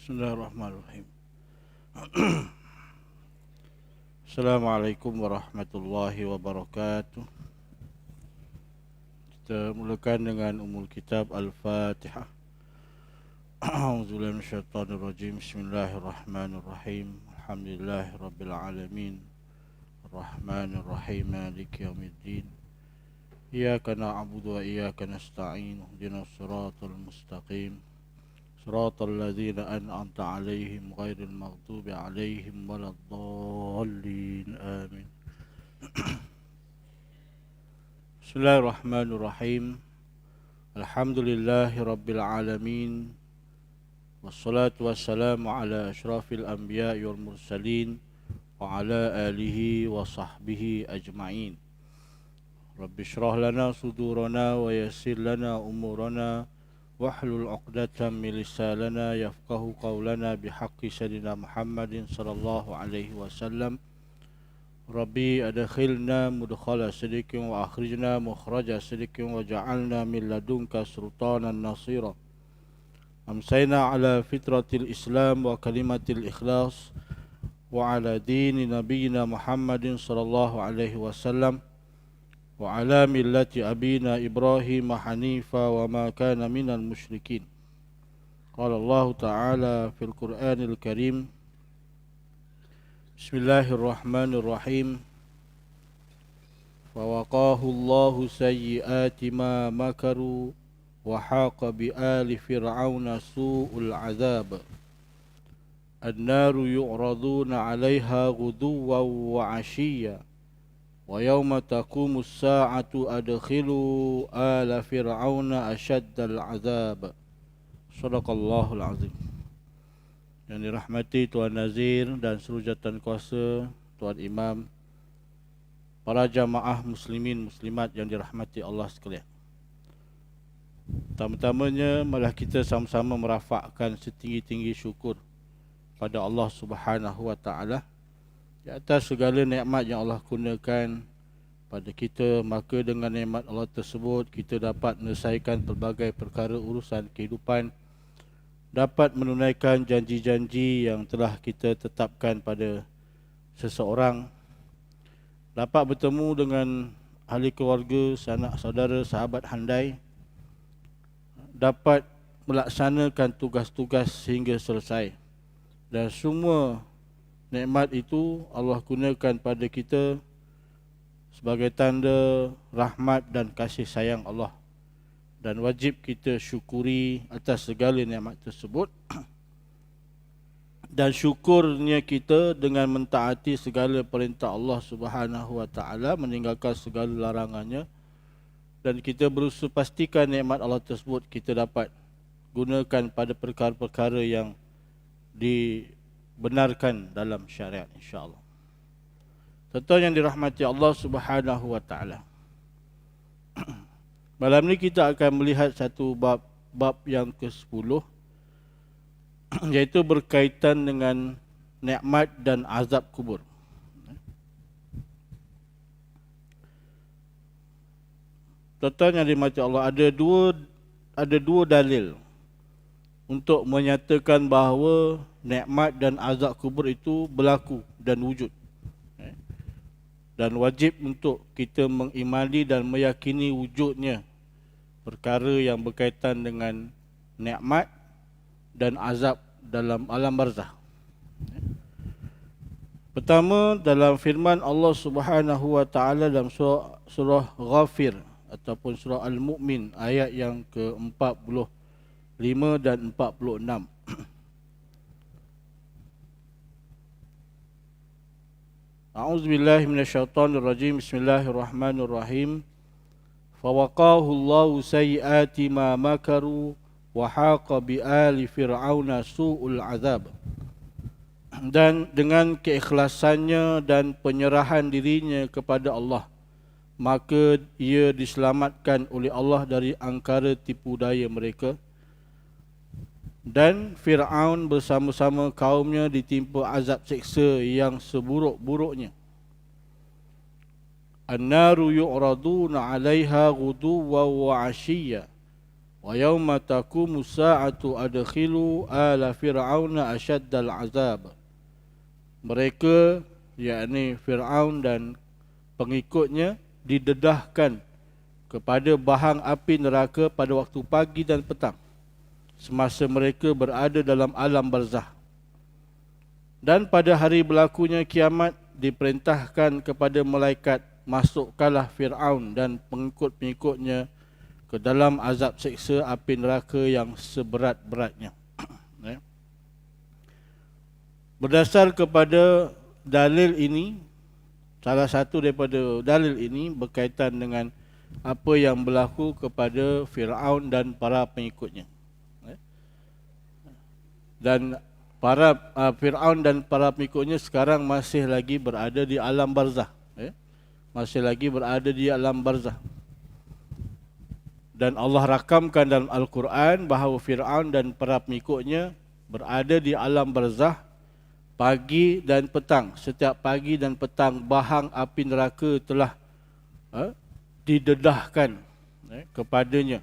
Bismillahirrahmanirrahim. Assalamualaikum warahmatullahi wabarakatuh. Kita mulakan dengan umul kitab Al-Fatihah. A'udzubillahi minasyaitonirrajim. Bismillahirrahmanirrahim. Alhamdulillahirabbil alamin. Arrahmanirrahim. Maliki yaumiddin. Iyyaka na'budu wa iyyaka nasta'in. Ihdinas siratal mustaqim. صراط الذين أنعمت عليهم غير المغضوب عليهم ولا الضالين آمين. بسم الله الرحمن الرحيم. الحمد لله رب العالمين والصلاة والسلام على أشرف الأنبياء والمرسلين وعلى آله وصحبه أجمعين. رب اشرح لنا صدورنا ويسر لنا أمورنا واحلل عقدة من لساننا يفقه قولنا بحق سيدنا محمد صلى الله عليه وسلم. ربي أدخلنا مدخل صدق وأخرجنا مخرج صدق وجعلنا من لدنك سلطانا نصيرا. أمسينا على فطرة الإسلام وكلمة الإخلاص وعلى دين نبينا محمد صلى الله عليه وسلم وعلى ملة أبينا إبراهيم حنيفا وما كان من المشركين. قال الله تعالى في القرآن الكريم: بسم الله الرحمن الرحيم. فوقاه الله سيئات ما مكروا وحاق بآل فرعون سوء العذاب. النار يعرضون عليها غدوا وعشيا ويوم تقوم الساعة أدخلوا آل فرعون أشد العذاب. Sadaqallahul azim. Yang dirahmati Tuan Nazir dan seluruh jawatan kuasa, Tuan Imam, para jamaah muslimin muslimat yang dirahmati Allah sekalian. Pertama-tamanya malah kita sama-sama merafakkan setinggi-tinggi syukur pada Allah Subhanahu wa taala di atas segala nikmat yang Allah kurniakan pada kita. Maka dengan nikmat Allah tersebut kita dapat menyelesaikan pelbagai perkara urusan kehidupan, dapat menunaikan janji-janji yang telah kita tetapkan pada seseorang, dapat bertemu dengan ahli keluarga, sanak saudara, sahabat handai, dapat melaksanakan tugas-tugas sehingga selesai. Dan semua nikmat itu Allah gunakan pada kita sebagai tanda rahmat dan kasih sayang Allah, dan wajib kita syukuri atas segala nikmat tersebut. Dan syukurnya kita dengan mentaati segala perintah Allah Subhanahu wa taala, meninggalkan segala larangannya, dan kita berusaha pastikan nikmat Allah tersebut kita dapat gunakan pada perkara-perkara yang dibenarkan dalam syariat, insya-Allah. Tuan-tuan yang dirahmati Allah Subhanahu wa taala. Malam ni kita akan melihat satu bab yang ke-10, iaitu berkaitan dengan nikmat dan azab kubur. Tuan-tuan yang dirahmati Allah, ada dua dalil untuk menyatakan bahawa nikmat dan azab kubur itu berlaku dan wujud. Dan wajib untuk kita mengimani dan meyakini wujudnya perkara yang berkaitan dengan nikmat dan azab dalam alam barzah. Pertama, dalam firman Allah Subhanahu wa taala dalam surah Ghafir ataupun surah Al-Mu'min ayat yang ke-45 dan 46. A'udzubillahi minasyaitonirrajim. Bismillahirrahmanirrahim. Fawaqahu Allahu sayyiati ma makaru wa haqa bi ali fir'auna su'ul azab. Dan dengan keikhlasannya dan penyerahan dirinya kepada Allah, maka ia diselamatkan oleh Allah dari angkara tipu daya mereka. Dan Fir'aun bersama-sama kaumnya ditimpa azab seksa yang seburuk-buruknya. An-naru yu'raduna 'alaiha ghuduwwan wa 'ashiyya Wa yauma taqumu sa'atu adkhilu ala fir'auna asyaddal azab. Mereka, yakni Fir'aun dan pengikutnya, didedahkan kepada bahang api neraka pada waktu pagi dan petang semasa mereka berada dalam alam barzah. Dan pada hari berlakunya kiamat, diperintahkan kepada malaikat, masukkanlah Fir'aun dan pengikut-pengikutnya ke dalam azab seksa api neraka yang seberat-beratnya. Berdasar kepada dalil ini, salah satu daripada dalil ini berkaitan dengan apa yang berlaku kepada Fir'aun dan para pengikutnya. Dan para Fir'aun dan para pengikutnya sekarang masih lagi berada di alam barzah. Masih lagi berada di alam barzah. Dan Allah rakamkan dalam Al-Quran bahawa Fir'aun dan para pengikutnya berada di alam barzah pagi dan petang. Setiap pagi dan petang bahang api neraka telah didedahkan kepadanya.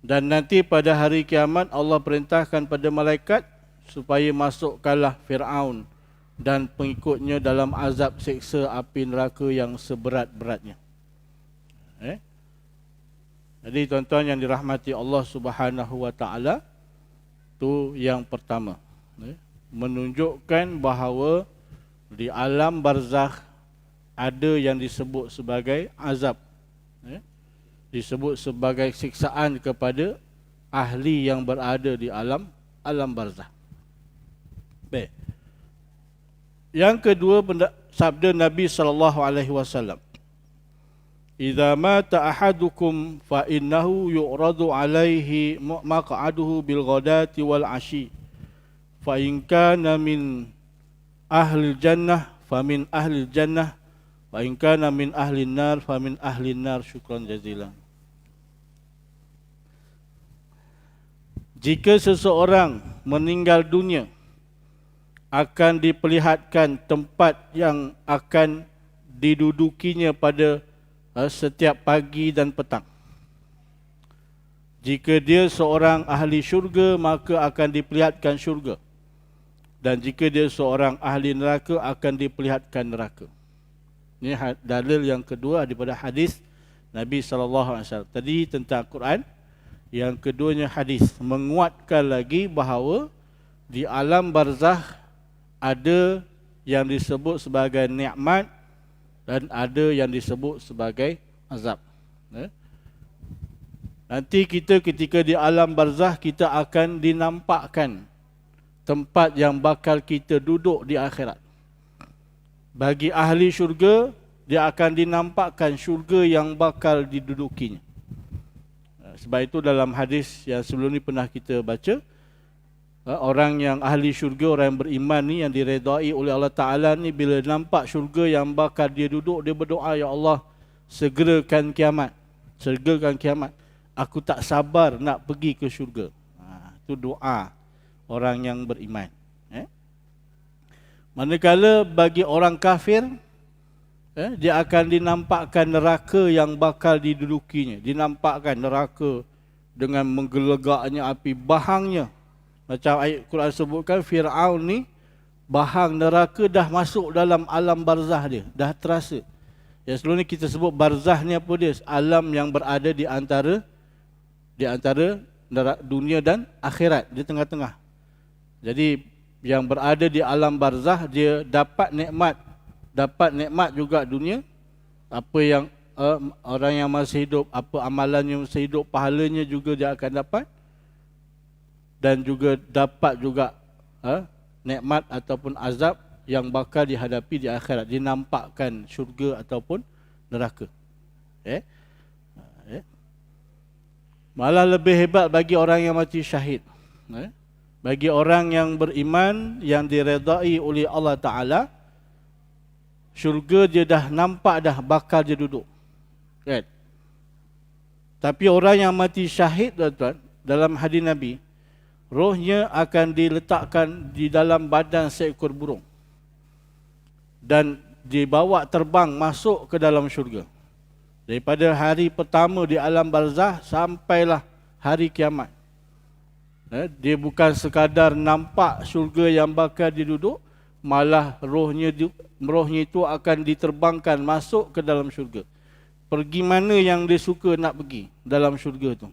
Dan nanti pada hari kiamat Allah perintahkan pada malaikat supaya masukkanlah Fir'aun dan pengikutnya dalam azab seksa api neraka yang seberat-beratnya. Jadi tuan-tuan yang dirahmati Allah Subhanahu wa taala, itu yang pertama. Menunjukkan bahawa di alam barzakh ada yang disebut sebagai azab. Disebut sebagai siksaan kepada ahli yang berada di alam barzakh. Baik. Yang kedua, sabda Nabi SAW, "Idza mata ahadukum fa innahu yu'radu alaihi maq'aduhu bil ghadati wal 'ashi. Fa in kana min ahli jannah fa min ahli jannah wa in kana min ahli nar fa min ahli nar." Syukran jazilan. Jika seseorang meninggal dunia, akan diperlihatkan tempat yang akan didudukinya pada setiap pagi dan petang. Jika dia seorang ahli syurga, maka akan diperlihatkan syurga. Dan jika dia seorang ahli neraka, akan diperlihatkan neraka. Ini dalil yang kedua daripada hadis Nabi SAW. Tadi tentang Quran, yang keduanya hadis. Menguatkan lagi bahawa di alam barzakh ada yang disebut sebagai nikmat dan ada yang disebut sebagai azab. Nanti kita ketika di alam barzakh, kita akan dinampakkan tempat yang bakal kita duduk di akhirat. Bagi ahli syurga, dia akan dinampakkan syurga yang bakal didudukinya. Sebab itu dalam hadis yang sebelum ni pernah kita baca, orang yang ahli syurga, orang yang beriman ni, yang diredai oleh Allah Ta'ala ni, bila nampak syurga yang bakal dia duduk, dia berdoa, "Ya Allah, segerakan kiamat. Segerakan kiamat. Aku tak sabar nak pergi ke syurga." Itu doa orang yang beriman. Manakala bagi orang kafir, dia akan dinampakkan neraka yang bakal didudukinya. Dinampakkan neraka dengan menggelegaknya api, bahangnya. Macam ayat Quran sebutkan, Fir'aun ni bahang neraka dah masuk dalam alam barzah dia, dah terasa. Yang sebelum ni kita sebut barzah ni apa dia? Alam yang berada di antara dunia dan akhirat, di tengah-tengah. Jadi yang berada di alam barzah, dia dapat nikmat juga dunia. Apa yang orang yang masih hidup, apa amalan yang masih hidup, pahalanya juga dia akan dapat. Dan juga dapat juga nikmat ataupun azab yang bakal dihadapi di akhirat. Dinampakkan syurga ataupun neraka. Malah lebih hebat bagi orang yang mati syahid. Bagi orang yang beriman, yang diredai oleh Allah Ta'ala, syurga dia dah nampak dah bakal dia duduk. Tapi orang yang mati syahid, tuan-tuan, dalam hadis Nabi, rohnya akan diletakkan di dalam badan seekor burung dan dibawa terbang masuk ke dalam syurga. Daripada hari pertama di alam barzah sampailah hari kiamat. Dia bukan sekadar nampak syurga yang bakal diduduk, malah rohnya itu akan diterbangkan masuk ke dalam syurga. Pergi mana yang dia suka nak pergi dalam syurga tu.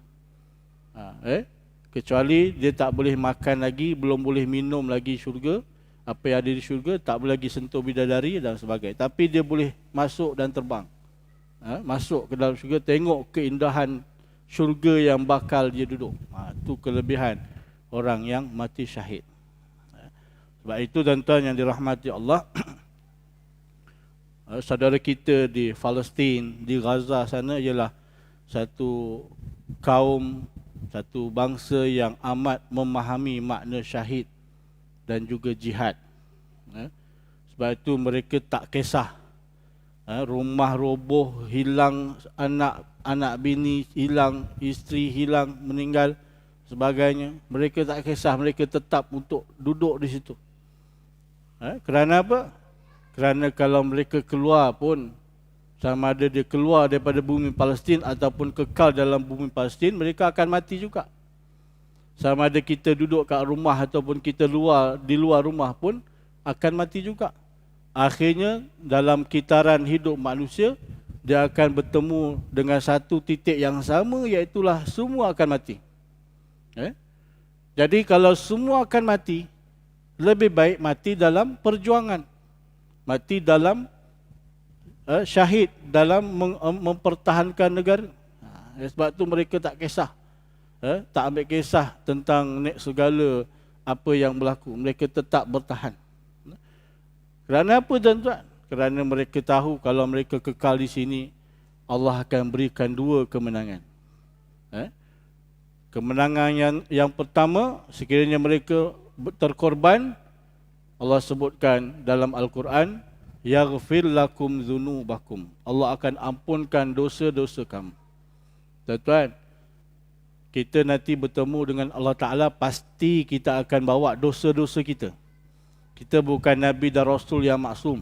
Kecuali dia tak boleh makan lagi, belum boleh minum lagi syurga. Apa yang ada di syurga, tak boleh lagi sentuh bidadari dan sebagainya. Tapi dia boleh masuk dan terbang. Masuk ke dalam syurga, tengok keindahan syurga yang bakal dia duduk. Itu kelebihan orang yang mati syahid. Sebab itu tuan-tuan yang dirahmati Allah, saudara kita di Palestin, di Gaza sana ialah satu kaum, satu bangsa yang amat memahami makna syahid dan juga jihad. Sebab itu mereka tak kisah rumah roboh, hilang anak bini, hilang isteri, hilang, meninggal, sebagainya. Mereka tak kisah, mereka tetap untuk duduk di situ. Kerana apa? Kerana kalau mereka keluar pun, sama ada dia keluar daripada bumi Palestin ataupun kekal dalam bumi Palestin, mereka akan mati juga. Sama ada kita duduk kat rumah ataupun kita di luar rumah pun akan mati juga. Akhirnya dalam kitaran hidup manusia, dia akan bertemu dengan satu titik yang sama, iaitulah semua akan mati. Jadi kalau semua akan mati, lebih baik mati dalam perjuangan. Mati dalam syahid, dalam mempertahankan negara. Sebab tu mereka tak kisah. Tak ambil kisah tentang segala apa yang berlaku. Mereka tetap bertahan. Kerana apa tuan-tuan? Kerana mereka tahu kalau mereka kekal di sini, Allah akan berikan dua kemenangan. Kemenangan yang pertama, sekiranya mereka terkorban, Allah sebutkan dalam Al-Quran, yaghfir lakum dzunubakum. Allah akan ampunkan dosa-dosa kamu. Tuan-tuan, kita nanti bertemu dengan Allah Ta'ala, pasti kita akan bawa dosa-dosa kita. Kita bukan Nabi dan Rasul yang maksum.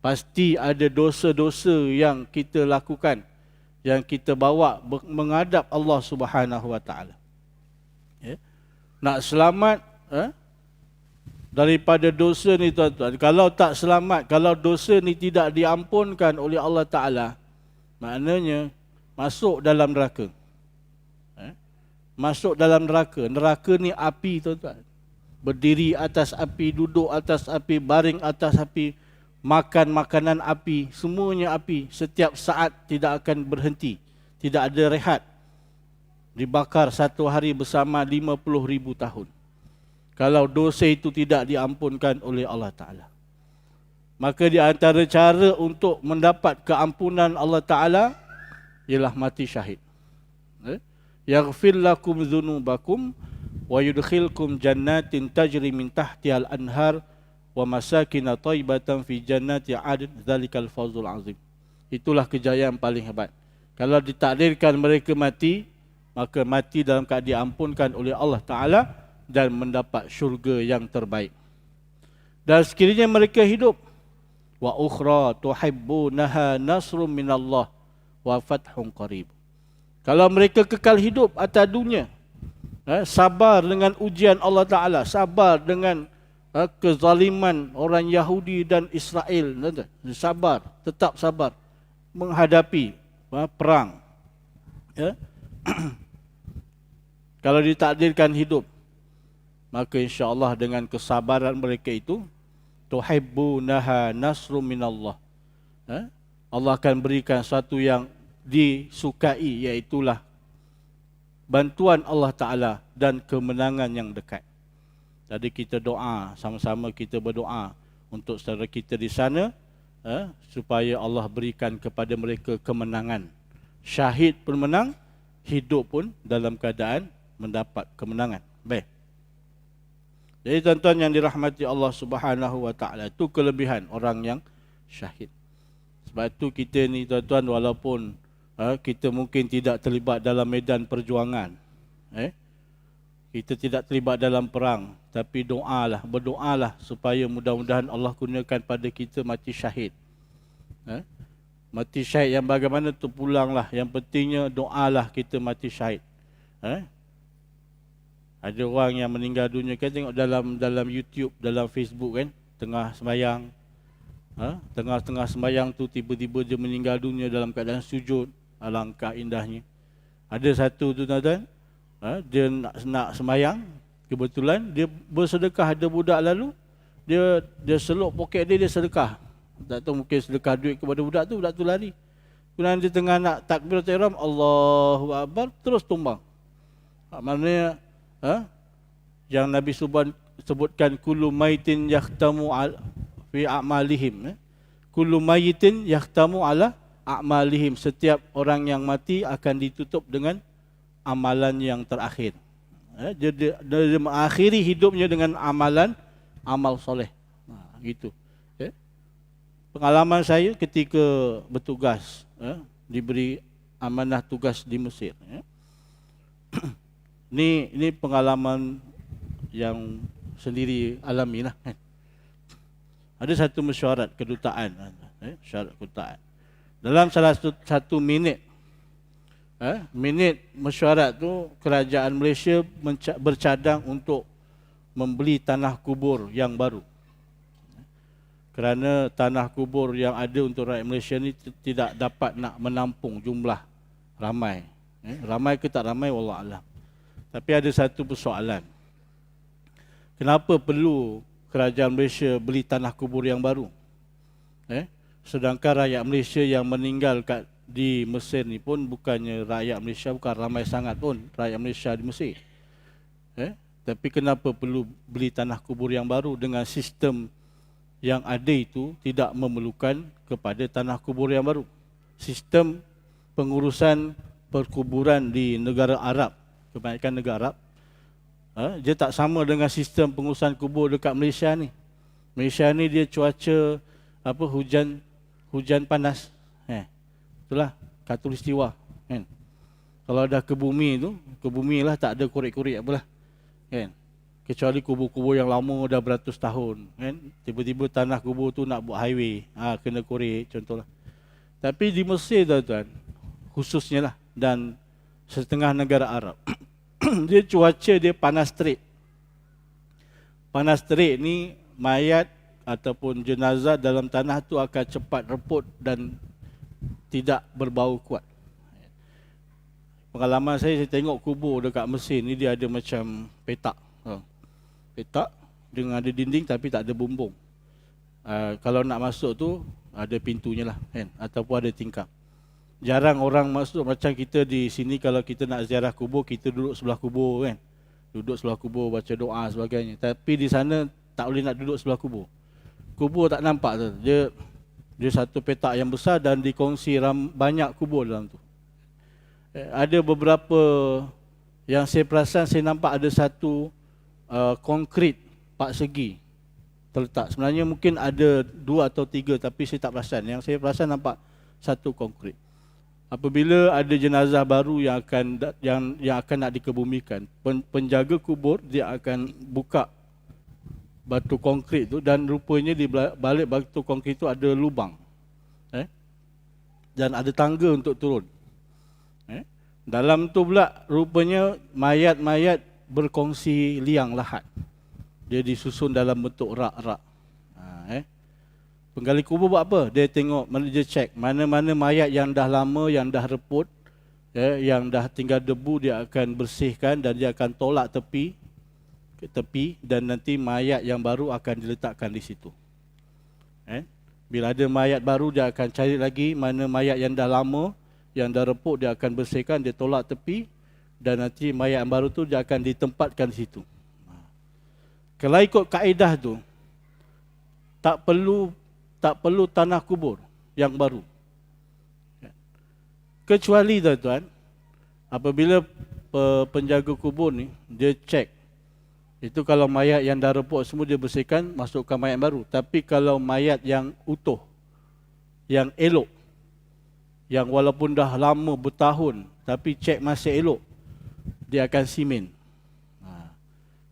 Pasti ada dosa-dosa yang kita lakukan, yang kita bawa menghadap Allah Subhanahu Wa Ta'ala. Nak selamat daripada dosa ni tuan-tuan, kalau tak selamat, kalau dosa ni tidak diampunkan oleh Allah Ta'ala, maknanya masuk dalam neraka. Masuk dalam neraka. Neraka ni api tuan-tuan. Berdiri atas api, duduk atas api, baring atas api, makan makanan api, semuanya api. Setiap saat tidak akan berhenti, tidak ada rehat. Dibakar satu hari bersama 50,000 tahun. Kalau dosa itu tidak diampunkan oleh Allah Ta'ala. Maka di antara cara untuk mendapat keampunan Allah Ta'ala ialah mati syahid. Yaghfir lakum dzunubakum wa yudkhilkum jannatin tajri min tahtihal anhar wa masakin thayyibatan fi jannati 'adn dzalikal fawzul 'azim. Itulah kejayaan paling hebat. Kalau ditakdirkan mereka mati, maka mati dalam keadaan diampunkan oleh Allah Ta'ala dan mendapat syurga yang terbaik. Dan sekiranya mereka hidup, wa ukhra tuhibbunaha nasrum minallah wa fathun qarib. Kalau mereka kekal hidup atas dunia, sabar dengan ujian Allah Ta'ala, sabar dengan kezaliman orang Yahudi dan Israel, sabar, tetap sabar menghadapi perang. Kalau ditakdirkan hidup, maka insya-Allah dengan kesabaran mereka itu, tuhibbunaha nasrum minallah, Allah akan berikan satu yang disukai, iaitulah bantuan Allah Ta'ala dan kemenangan yang dekat. Jadi kita doa, sama-sama kita berdoa untuk saudara kita di sana, supaya Allah berikan kepada mereka kemenangan. Syahid pun menang, hidup pun dalam keadaan mendapat kemenangan. Baik. Jadi tuan-tuan yang dirahmati Allah Subhanahu Wa Ta'ala, itu kelebihan orang yang syahid. Sebab itu kita ni tuan-tuan, walaupun kita mungkin tidak terlibat dalam medan perjuangan, kita tidak terlibat dalam perang, tapi berdoalah supaya mudah-mudahan Allah kurniakan pada kita mati syahid. Mati syahid yang bagaimana tu pulanglah. Yang pentingnya doalah kita mati syahid. Ada orang yang meninggal dunia kan, tengok dalam YouTube, dalam Facebook kan, tengah sembahyang. Tengah-tengah sembahyang tu tiba-tiba dia meninggal dunia dalam keadaan sujud. Alangkah indahnya. Ada satu tu tuan-tuan, dia nak sembahyang, kebetulan dia bersedekah, ada budak lalu, dia seluk poket dia sedekah. Tak tahu mungkin sedekah duit kepada budak tu lari. Kemudian dia tengah nak takbiratul ihram, Allahu Akbar, terus tumbang. Maknanya yang Nabi sebutkan kullu maitin yahtamu fi a'malihim. Kullu maitin yahtamu ala a'malihim. Setiap orang yang mati akan ditutup dengan amalan yang terakhir. Dia mengakhiri hidupnya dengan amal soleh. Gitu. Pengalaman saya ketika bertugas, diberi amanah tugas di Mesir. Ini pengalaman yang sendiri alami lah. Ada satu mesyuarat kedutaan, mesyuarat kedutaan. Dalam salah satu minit mesyuarat tu, kerajaan Malaysia bercadang untuk membeli tanah kubur yang baru. Kerana tanah kubur yang ada untuk rakyat Malaysia ni tidak dapat nak menampung jumlah ramai. Ramai ke tak ramai, wallahualam. Tapi ada satu persoalan. Kenapa perlu kerajaan Malaysia beli tanah kubur yang baru? Sedangkan rakyat Malaysia yang meninggal di Mesir ni pun bukannya rakyat Malaysia, bukan ramai sangat pun rakyat Malaysia di Mesir. Tapi kenapa perlu beli tanah kubur yang baru dengan sistem yang ada itu tidak memerlukan kepada tanah kubur yang baru. Sistem pengurusan perkuburan di negara Arab, kebanyakan negara Arab, dia tak sama dengan sistem pengurusan kubur dekat Malaysia ni. Malaysia ni dia cuaca hujan panas. Itulah khatulistiwa kan. Kalau dah ke bumi lah, tak ada korek-korek apalah kan. Kecuali kubur-kubur yang lama dah beratus tahun kan. Tiba-tiba tanah kubur tu nak buat highway, kena korek contohlah. Tapi di Mesir tuan-tuan, khususnya lah, dan setengah negara Arab, dia cuaca dia panas terik. Panas terik ni mayat ataupun jenazah dalam tanah tu akan cepat reput dan tidak berbau kuat. Pengalaman saya tengok kubur dekat Mesir ni, dia ada macam petak. Petak dengan ada dinding tapi tak ada bumbung. Kalau nak masuk tu ada pintunya lah kan, ataupun ada tingkap. Jarang orang masuk macam kita di sini. Kalau kita nak ziarah kubur, kita duduk sebelah kubur kan. Duduk sebelah kubur baca doa sebagainya. Tapi di sana tak boleh nak duduk sebelah kubur. Kubur tak nampak tu. Dia satu petak yang besar dan dikongsi banyak kubur dalam tu. Ada beberapa yang saya perasan, saya nampak ada satu konkrit 4 segi terletak. Sebenarnya mungkin ada 2 atau 3 tapi saya tak perasan. Yang saya perasan nampak satu konkrit. Apabila ada jenazah baru yang akan nak dikebumikan, penjaga kubur dia akan buka batu konkrit tu dan rupanya di balik batu konkrit tu ada lubang. Dan ada tangga untuk turun. Dalam tu pula rupanya mayat-mayat berkongsi liang lahat. Dia disusun dalam bentuk rak-rak. Penggali kubur buat apa? Dia tengok, dia cek mana-mana mayat yang dah lama, yang dah reput, yang dah tinggal debu, dia akan bersihkan dan dia akan tolak ke tepi dan nanti mayat yang baru akan diletakkan di situ. Bila ada mayat baru, dia akan cari lagi mana mayat yang dah lama, yang dah reput, dia akan bersihkan, dia tolak tepi dan nanti mayat yang baru tu dia akan ditempatkan di situ. Kalau ikut kaedah tu, tak perlu tanah kubur yang baru. Kecuali tuan-tuan, apabila penjaga kubur ni dia cek, itu kalau mayat yang dah reput semua dia bersihkan, masukkan mayat baru. Tapi kalau mayat yang utuh, yang elok, yang walaupun dah lama bertahun tapi cek masih elok, dia akan simen.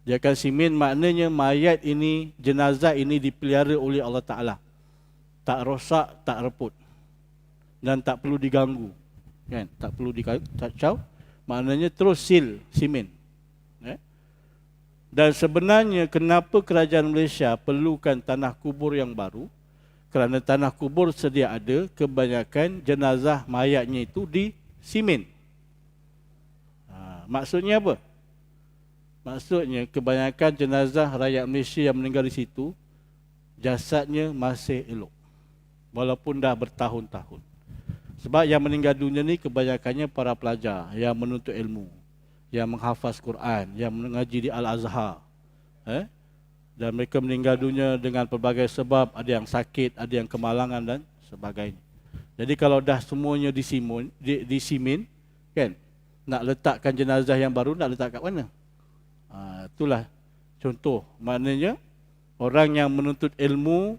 Dia akan simen, maknanya mayat ini, jenazah ini dipelihara oleh Allah Ta'ala. Tak rosak, tak reput. dan tak perlu diganggu, kan? Tak perlu dikacau, maknanya terus seal simen. Dan sebenarnya kenapa kerajaan Malaysia perlukan tanah kubur yang baru? Kerana tanah kubur sedia ada, kebanyakan jenazah mayatnya itu di simen. Maksudnya apa? Maksudnya kebanyakan jenazah rakyat Malaysia yang meninggal di situ, jasadnya masih elok, walaupun dah bertahun-tahun. Sebab yang meninggal dunia ni kebanyakannya para pelajar yang menuntut ilmu, yang menghafaz Quran, yang mengaji di Al-Azhar. Dan mereka meninggal dunia dengan pelbagai sebab, ada yang sakit, ada yang kemalangan dan sebagainya. Jadi kalau dah semuanya disimin, kan, nak letakkan jenazah yang baru, nak letak kat mana? Itulah contoh. Maknanya orang yang menuntut ilmu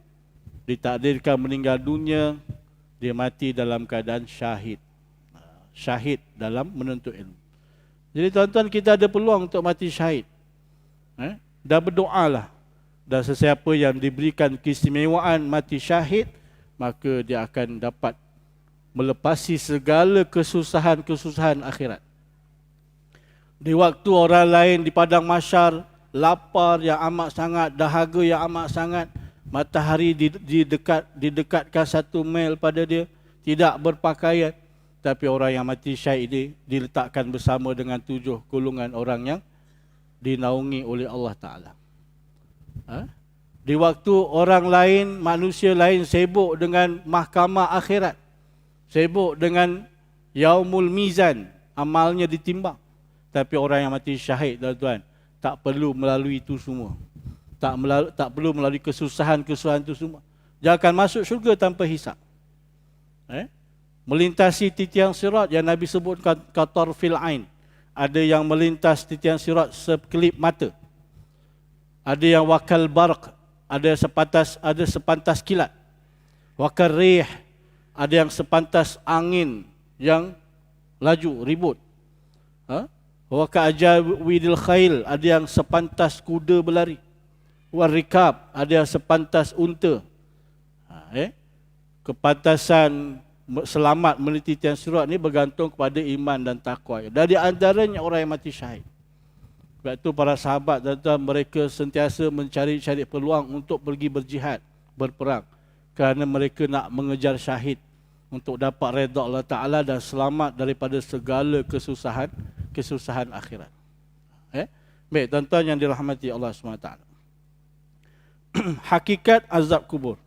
ditakdirkan meninggal dunia, dia mati dalam keadaan syahid. Syahid dalam menuntut ilmu. Jadi tuan-tuan, kita ada peluang untuk mati syahid. Dah berdoalah. Dan sesiapa yang diberikan keistimewaan mati syahid, maka dia akan dapat melepasi segala kesusahan-kesusahan akhirat. Di waktu orang lain di padang mahsyar lapar yang amat sangat, dahaga yang amat sangat, matahari didekatkan 1 mil pada dia, tidak berpakaian, tapi orang yang mati syahid ini diletakkan bersama dengan 7 golongan orang yang dinaungi oleh Allah Ta'ala. Di waktu orang lain, manusia lain sibuk dengan mahkamah akhirat, sibuk dengan yaumul mizan, amalnya ditimbang, tapi orang yang mati syahid, tuan-tuan, tak perlu melalui itu semua. Tak perlu melalui kesusahan-kesusahan itu semua. Dia akan masuk syurga tanpa hisab. Melintasi titian sirat yang Nabi sebut katarfil ain. Ada yang melintas titian sirat sekelip mata. Ada yang wakal barq, ada sepantas kilat. Wakal rih, ada yang sepantas angin yang laju, ribut. Wakal ajawidil khail, ada yang sepantas kuda berlari. Warikab, ada yang sepantas unta. Kepantasan selamat meniti titian sirat ni bergantung kepada iman dan takwa. Dari antaranya orang yang mati syahid. Sebab itu para sahabat, mereka sentiasa mencari peluang untuk pergi berjihad, berperang. Kerana mereka nak mengejar syahid untuk dapat redha Allah Ta'ala dan selamat daripada segala kesusahan akhirat. Baik, tuan-tuan yang dirahmati Allah SWT. Hakikat azab kubur.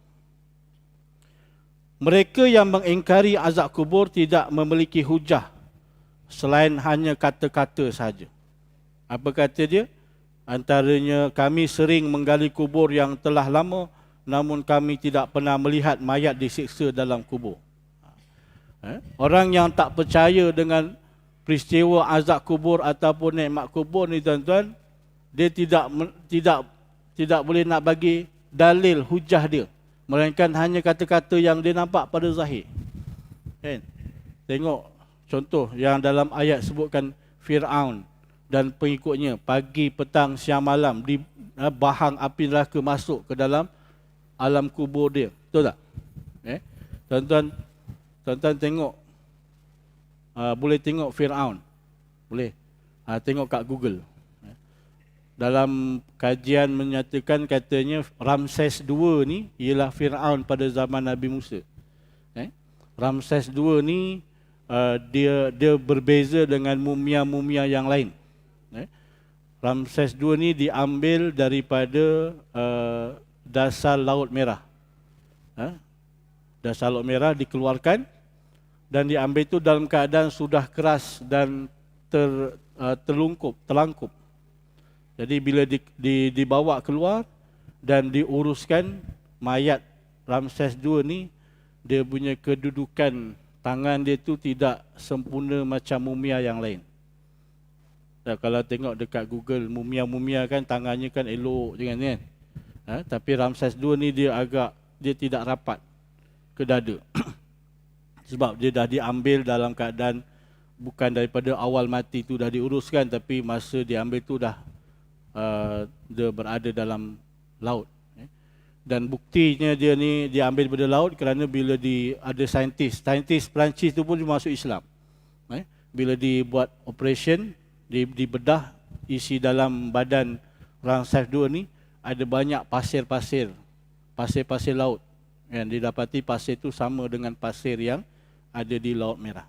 Mereka yang mengingkari azab kubur tidak memiliki hujah selain hanya kata-kata saja. Apa kata dia? Antaranya, kami sering menggali kubur yang telah lama, namun kami tidak pernah melihat mayat disiksa dalam kubur. Orang yang tak percaya dengan peristiwa azab kubur ataupun nikmat kubur ni, tuan-tuan, dia tidak boleh nak bagi dalil hujah dia, melainkan hanya kata-kata yang dia nampak pada zahir. Tengok contoh yang dalam ayat sebutkan Fir'aun dan pengikutnya pagi, petang, siang, malam bahang api neraka masuk ke dalam alam kubur dia. Betul tak? Tuan-tuan tengok, boleh tengok Fir'aun. Boleh. Tengok kat Google. Dalam kajian menyatakan, katanya Ramses II ni ialah Fir'aun pada zaman Nabi Musa. Ramses II ni dia berbeza dengan mumia-mumia yang lain. Ramses II ni diambil daripada dasar Laut Merah. Dasar Laut Merah dikeluarkan dan diambil itu dalam keadaan sudah keras dan terlangkup. Jadi bila dibawa keluar dan diuruskan, mayat Ramses II ni, dia punya kedudukan tangan dia tu tidak sempurna macam mumia yang lain. Dan kalau tengok dekat Google, mumia-mumia kan tangannya kan elok je kan. Tapi Ramses II ni dia tidak rapat ke dada. Sebab dia dah diambil dalam keadaan bukan daripada awal mati tu dah diuruskan, tapi masa diambil tu dah dia berada dalam laut. Dan buktinya dia ni diambil daripada laut kerana bila ada saintis Perancis tu pun dia masuk Islam. Bila dibuat operation, dibedah isi dalam badan Ramses II ni ada banyak pasir laut. Yang didapati pasir tu sama dengan pasir yang ada di Laut Merah.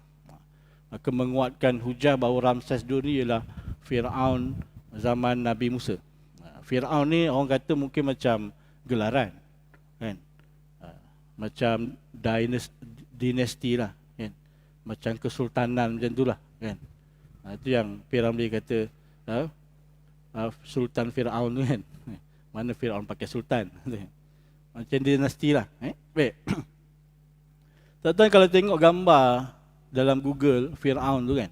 Maka menguatkan hujah bahawa Ramses II ni ialah Firaun zaman Nabi Musa. Firaun ni orang kata mungkin macam gelaran, kan? Macam dinasti lah, kan? Macam kesultanan macam itulah, kan? Itu yang P.Ramlee kata Sultan Firaun tu, kan? Mana Firaun pakai sultan? Macam dinasti lah. Baik. Tuan-tuan kalau tengok gambar dalam Google Firaun tu, kan,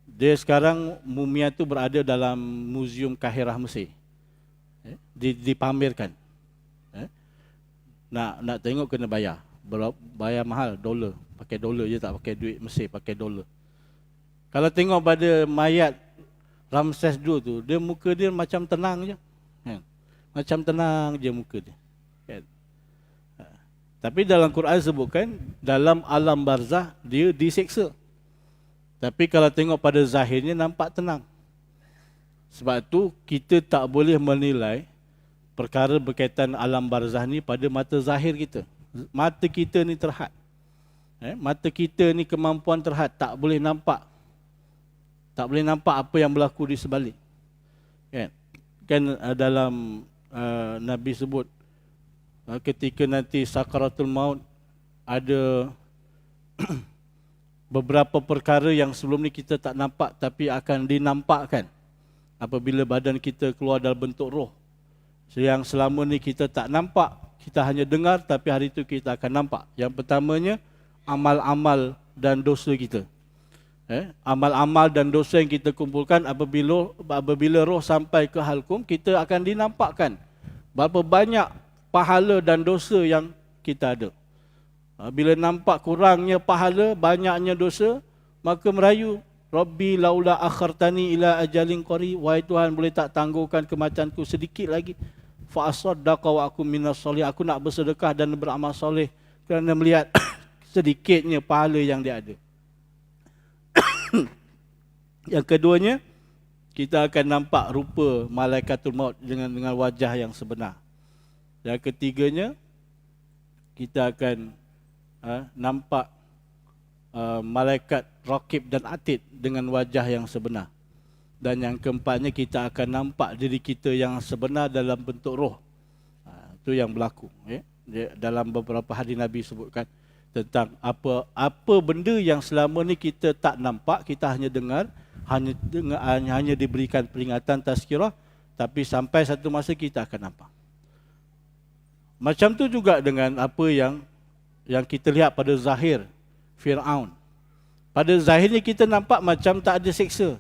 dia sekarang mumia tu berada dalam Muzium Kahirah Mesir. Dipamerkan. Nak tengok kena bayar. Bayar mahal, dolar. Pakai dolar je, tak pakai duit Mesir, pakai dolar. Kalau tengok pada mayat Ramses II tu, dia muka dia macam tenang je. Macam tenang je muka dia. Tapi dalam Quran sebutkan, dalam alam barzah dia diseksa. Tapi kalau tengok pada zahirnya nampak tenang. Sebab tu kita tak boleh menilai perkara berkaitan alam barzah ni pada mata zahir kita. Mata kita ni terhad. Mata kita ni kemampuan terhad, tak boleh nampak. Tak boleh nampak apa yang berlaku di sebalik. Kan dalam Nabi sebut ketika nanti sakaratul maut ada beberapa perkara yang sebelum ni kita tak nampak tapi akan dinampakkan apabila badan kita keluar dalam bentuk roh. Yang selama ni kita tak nampak, kita hanya dengar, tapi hari itu kita akan nampak. Yang pertamanya, amal-amal dan dosa kita. Amal-amal dan dosa yang kita kumpulkan apabila roh sampai ke halkum, kita akan dinampakkan berapa banyak pahala dan dosa yang kita ada. Bila nampak kurangnya pahala, banyaknya dosa, maka merayu, Rabbi laula akhartani ila ajalin qarib, wahai Tuhan, boleh tak tangguhkan kematianku sedikit lagi, fa asaddaqa wa akum minas solih, aku nak bersedekah dan beramal soleh kerana melihat sedikitnya pahala yang dia ada. Yang keduanya, kita akan nampak rupa malaikatul maut dengan wajah yang sebenar. Yang ketiganya, kita akan nampak malaikat Raqib dan Atid dengan wajah yang sebenar. Dan yang keempatnya, kita akan nampak diri kita yang sebenar dalam bentuk roh. Itu yang berlaku. Dalam beberapa hadis Nabi sebutkan tentang apa benda yang selama ni kita tak nampak, kita hanya dengar, hanya diberikan peringatan tazkirah, tapi sampai satu masa kita akan nampak. Macam tu juga dengan apa yang kita lihat pada zahir Firaun. Pada zahirnya kita nampak macam tak ada seksa,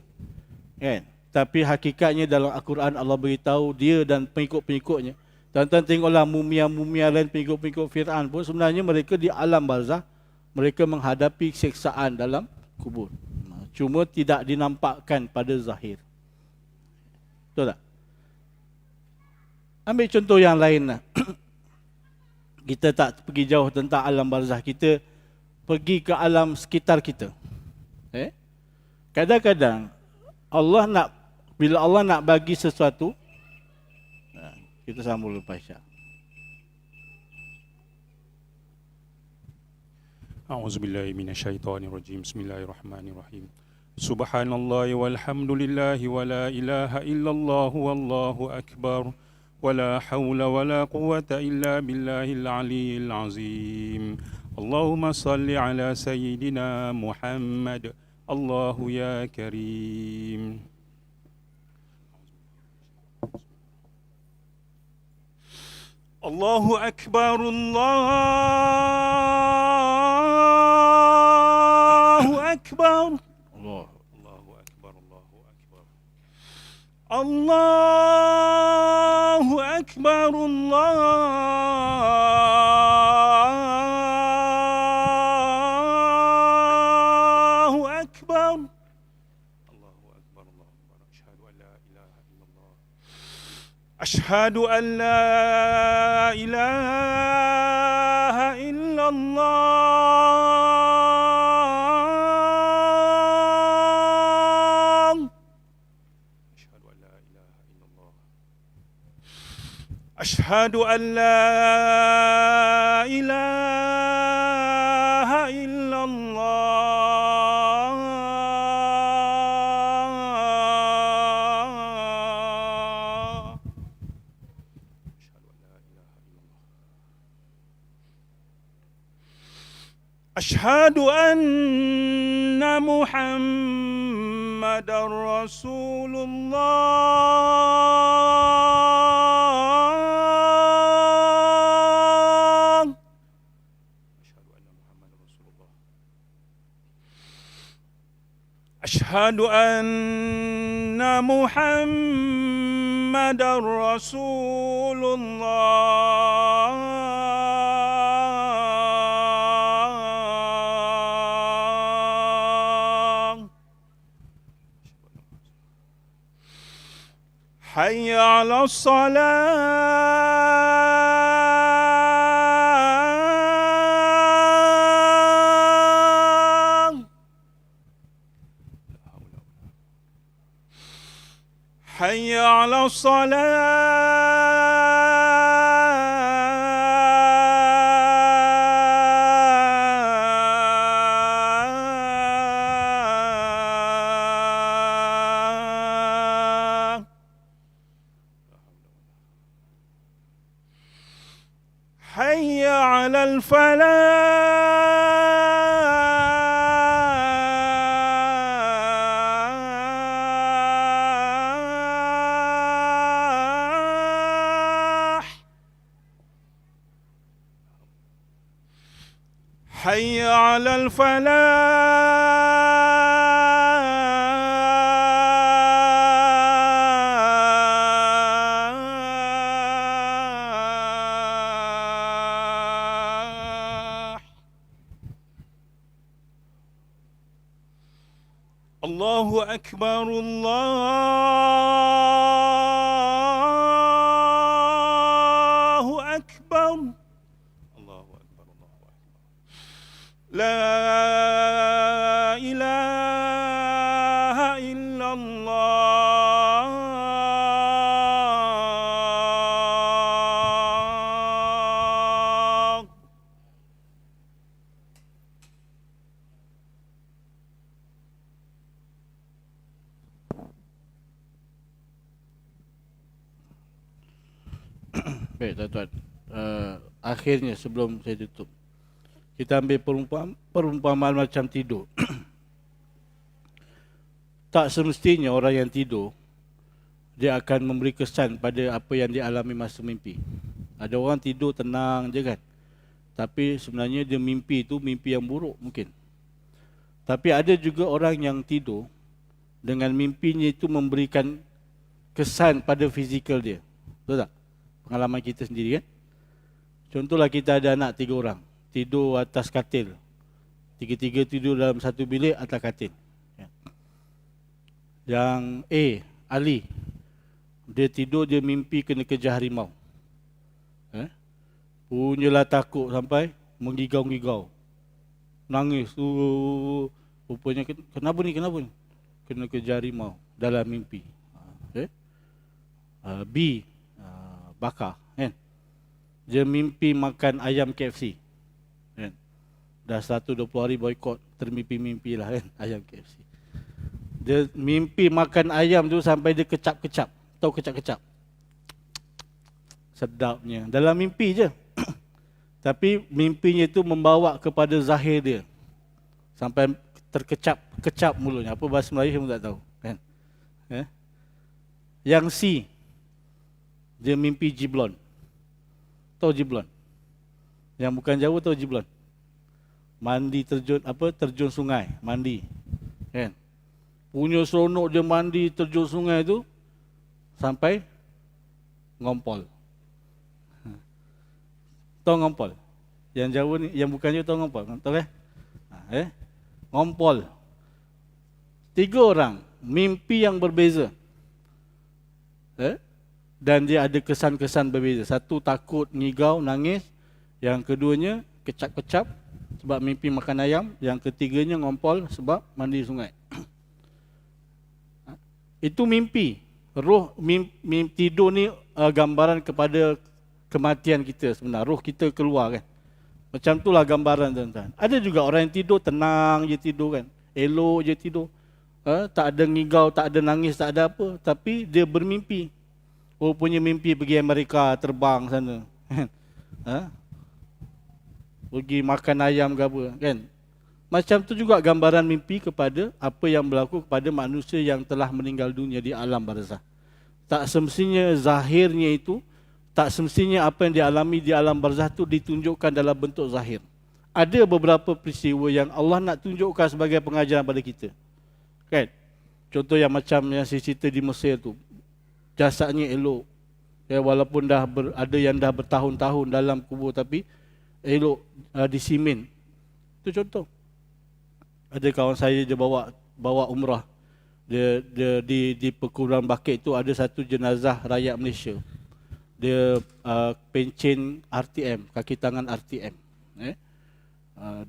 kan? Tapi hakikatnya dalam Al-Quran Allah beritahu dia dan pengikut-pengikutnya. Tuan-tuan tengoklah mumia-mumia lain pengikut-pengikut Firaun pun sebenarnya mereka di alam barzah, mereka menghadapi siksaan dalam kubur. Cuma tidak dinampakkan pada zahir. Betul tak? Ambil contoh yang lain lah. Kita tak pergi jauh tentang alam barzah, kita pergi ke alam sekitar kita. Kadang-kadang bila Allah nak bagi sesuatu, kita sambung lepas Isyak. A'udzubillahi minasyaitonirrajim. Bismillahirrahmanirrahim. Subhanallah walhamdulillah wa la ilaha illallah wallahu akbar. ولا حول ولا قوة إلا بالله العلي العظيم اللهم صل على سيدنا محمد الله يا كريم الله أكبر الله أكبر الله أكبر الله أكبر الله أكبر الله أكبر الله أكبر أشهد أن لا إله إلا الله أشهد أن لا إله إلا الله. أشهد أن لا إله إلا الله. أشهد أن لا إله إلا الله. أشهد أن محمدا رسول الله. أشهد أن محمدا رسول الله. حي على الصلاة. حي على الصلاة. حي على الفلاح. حي على الفلاح. الله أكبر الله أكبر. الله أكبر الله أكبر. لا إله إلا الله. Baik tuan-tuan, akhirnya sebelum saya tutup, kita ambil perumpamaan macam tidur. Tak semestinya orang yang tidur dia akan memberi kesan pada apa yang dia alami masa mimpi. Ada orang tidur tenang je kan, tapi sebenarnya dia mimpi itu mimpi yang buruk mungkin. Tapi ada juga orang yang tidur dengan mimpinya itu memberikan kesan pada fizikal dia. Betul tak? Pengalaman kita sendiri kan. Contohlah kita ada anak 3 orang, tidur atas katil. Tiga-tiga tidur dalam satu bilik atas katil. Yang A, Ali, dia tidur, dia mimpi kena kejar harimau. Punyalah takut sampai menggigau-gigau. Nangis. Rupanya kenapa ni? Kena kejar harimau dalam mimpi. B, Bakar kan. Dia mimpi makan ayam KFC kan. Dah 120 hari boykot, termimpi-mimpi lah kan ayam KFC. Dia mimpi makan ayam tu sampai dia kecap-kecap. Tahu kecap-kecap? Sedapnya. Dalam mimpi je. Tapi mimpinya itu membawa kepada zahir dia. Sampai terkecap mulutnya. Apa bahasa Melayu saya pun tak tahu kan. Yang C, dia mimpi jiblon. Tahu jiblon? Yang bukan Jawa tahu jiblon? Mandi terjun sungai, mandi. Kan? Punya seronok dia mandi terjun sungai tu sampai ngompol. Tahu ngompol? Yang Jawa ni, yang bukan Jawa tahu ngompol? Tahu kan? Ngompol. 3 orang, mimpi yang berbeza. dan dia ada kesan-kesan berbeza. Satu takut, ngigau, nangis. Yang keduanya kecap-kecap sebab mimpi makan ayam. Yang ketiganya ngompol sebab mandi sungai. Itu mimpi. Roh mimpi tidur ni gambaran kepada kematian kita sebenarnya. Roh kita keluar kan. Macam itulah gambaran tuan-tuan. Ada juga orang yang tidur tenang je tidur kan. Elok je tidur. Tak ada ngigau, tak ada nangis, tak ada apa. Tapi dia bermimpi. Oh punya mimpi pergi Amerika, terbang sana. Pergi makan ayam ke apa kan. Macam tu juga gambaran mimpi kepada apa yang berlaku kepada manusia yang telah meninggal dunia di alam barzah. Tak semestinya zahirnya itu, tak semestinya apa yang dialami di alam barzah itu ditunjukkan dalam bentuk zahir. Ada beberapa peristiwa yang Allah nak tunjukkan sebagai pengajaran pada kita. Kan? Contoh yang macam yang saya cerita di Mesir tu. Jasadnya elok. Ya, walaupun ada yang dah bertahun-tahun dalam kubur tapi elok disimin. Itu contoh. Ada kawan saya dia bawa umrah. Dia di perkuburan Baqi' itu ada satu jenazah rakyat Malaysia. Dia pencen RTM, kaki tangan RTM.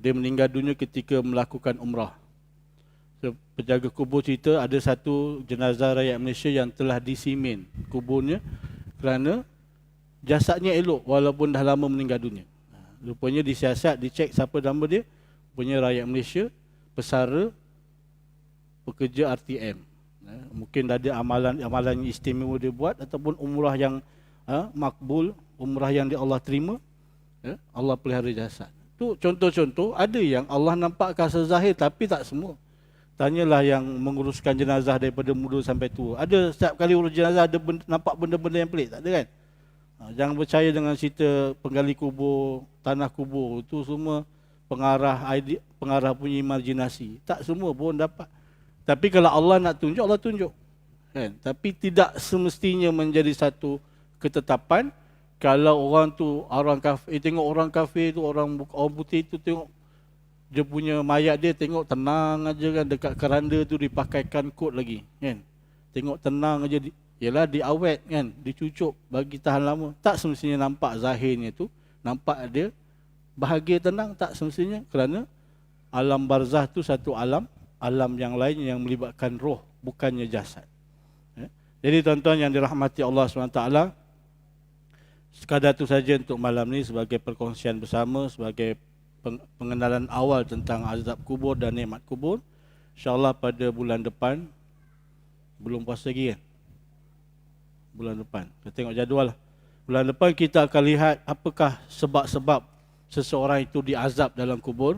Dia meninggal dunia ketika melakukan umrah. Penjaga kubur cerita ada satu jenazah rakyat Malaysia yang telah disimin kuburnya kerana jasadnya elok walaupun dah lama meninggal dunia. Rupanya disiasat, dicek siapa nama dia, punya rakyat Malaysia, pesara, pekerja RTM. Mungkin ada amalan istimewa dia buat ataupun umrah yang makbul, umrah yang Allah terima, Allah pelihara jasad. Tu contoh-contoh, ada yang Allah nampakkan sezahir tapi tak semua. Tanyalah yang menguruskan jenazah daripada muda sampai tua. Ada setiap kali urus jenazah ada nampak benda-benda yang pelik, tak ada kan? Jangan percaya dengan cerita penggali kubur, tanah kubur, itu semua pengarah punya imajinasi. Tak semua pun dapat. Tapi kalau Allah nak tunjuk, Allah tunjuk. Kan? Tapi tidak semestinya menjadi satu ketetapan. Kalau orang tu, orang kafir, tengok orang kafir tu, orang putih tu tengok dia punya mayat dia, tengok tenang aja kan, dekat keranda tu dipakaikan kot lagi kan. Tengok tenang aja, yalah diawet kan, dicucuk bagi tahan lama. Tak semestinya nampak zahirnya tu, nampak dia bahagia tenang, tak semestinya. Kerana alam barzah tu satu alam yang lain yang melibatkan roh, bukannya jasad. Jadi tuan-tuan yang dirahmati Allah SWT, sekadar tu saja untuk malam ni sebagai perkongsian bersama, sebagai pengenalan awal tentang azab kubur dan nikmat kubur. InsyaAllah pada bulan depan, belum puasa lagi kan? Bulan depan, kita tengok jadual lah. Bulan depan kita akan lihat apakah sebab-sebab seseorang itu diazab dalam kubur.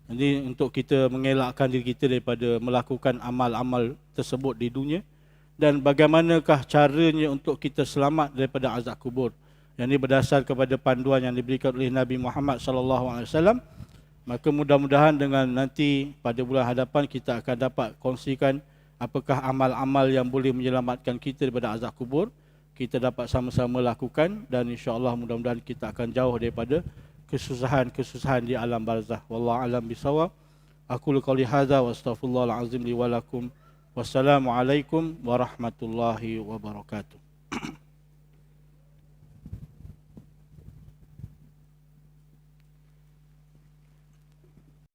Jadi untuk kita mengelakkan diri kita daripada melakukan amal-amal tersebut di dunia. Dan bagaimanakah caranya untuk kita selamat daripada azab kubur. Yang ini berdasar kepada panduan yang diberikan oleh Nabi Muhammad SAW. Maka mudah-mudahan dengan nanti pada bulan hadapan kita akan dapat kongsikan apakah amal-amal yang boleh menyelamatkan kita daripada azab kubur. Kita dapat sama-sama lakukan dan insya-Allah mudah-mudahan kita akan jauh daripada kesusahan-kesusahan di alam barzah. Wallahu a'lam bishawab. Aqulu qouli hadza wa astaghfirullahal azim li wa lakum. Wassalamualaikum warahmatullahi wabarakatuh.